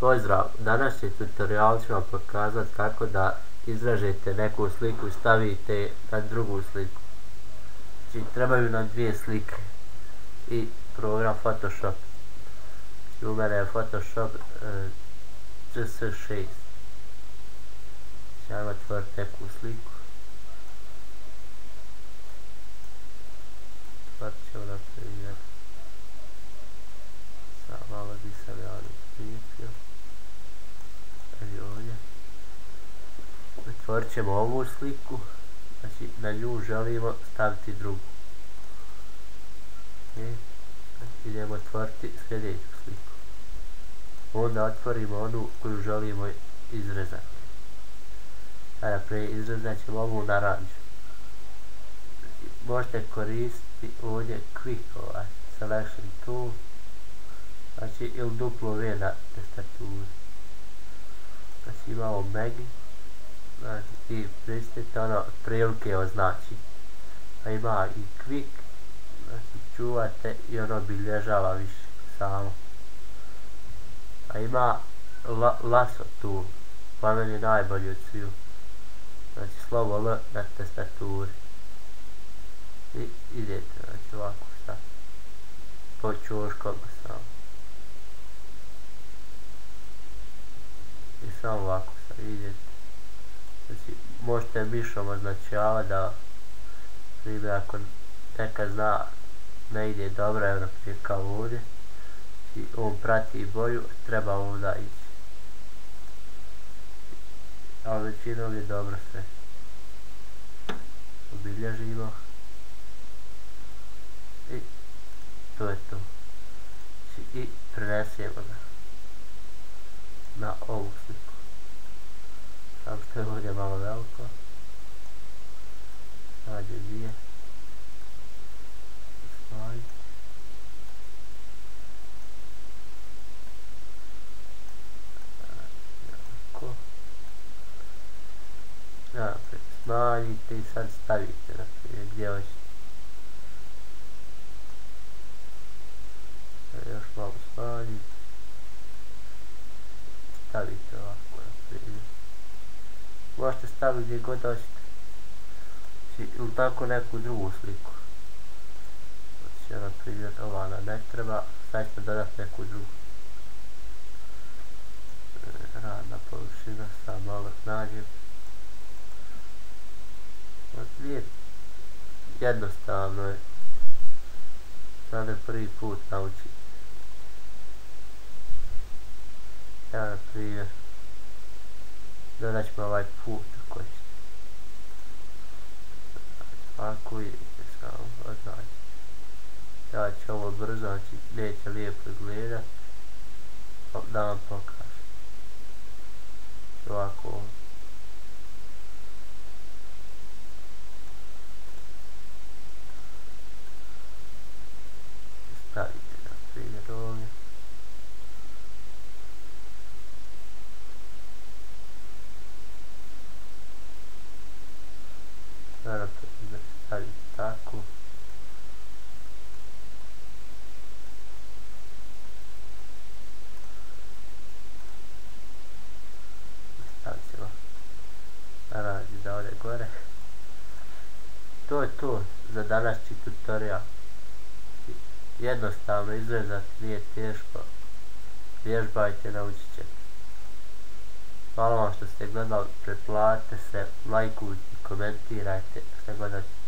Pozdrav! Današnji tutorial ću vam pokazati kako da izrežete neku sliku i stavite na drugu sliku. Znači trebaju nam dvije slike i program Photoshop. U mene je Photoshop CS6. Ćemo otvoriti neku sliku. Otvorit ćemo na primjer. Sad malo bi sam ja lijepio. Ovdje. Otvorit ćemo ovu sliku, znači na nju želimo staviti drugu. Idemo otvoriti sljedeću sliku. Onda otvorimo onu koju želimo izrezati. A naprijed izrezat ćemo ovu naranđu. Možete koristiti ovdje Quick Selection Tool, znači ili duplo V na tastaturi. Znači imamo Megi, znači i pristite ono prilike označi. A ima i Quick, znači čuvate i ono obilježava više samo. A ima Lasso Tool, pa meni je najbolji od sviju. Znači slovo L na tastaturi. I idete, znači ovako sad. Po čoškama samo. I samo ovako sad idete. Znači možete mišom označavati da primjer ako neka zna ne ide dobro, evo naprijed kao ovdje. Znači on prati boju, treba ovdje ići. Ali većinom je dobro sve. Obilježimo. I to je to. I prenesemo ga na ovu sliku. Samo što je ovdje malo veliko. Nađe dvije. Smanjiti. Smanjite i sad stavite naprijed gdje hoćete. Još malo smanjiti. Stavite ovako naprijed. Možete staviti gdje god hoćete. Ili tako neku drugu sliku. Znači naprijed ova nam ne treba. Sad ćete dodati neku drugu. Radna površina, sad malo nađem. Nije jednostavno je. Sad je prvi put naučiti. Ja na primjer dodat ćemo ovaj put ako ćete. Ovako idete samo označiti. Ja ću ovo brzo, znači neće lijepo izgledat. Da vam pokažem. Ovako ovo. Stavite na primjer ovdje. Sada stavite tako. Stavit ćemo naranđu da ode gore. To je to za današnji tutorial. Jednostavno izrezati, nije teško. Vježbajte, naučit ćete. Hvala vam što ste gledali, pretplatite se, lajkujte, komentirajte, što god hoćete.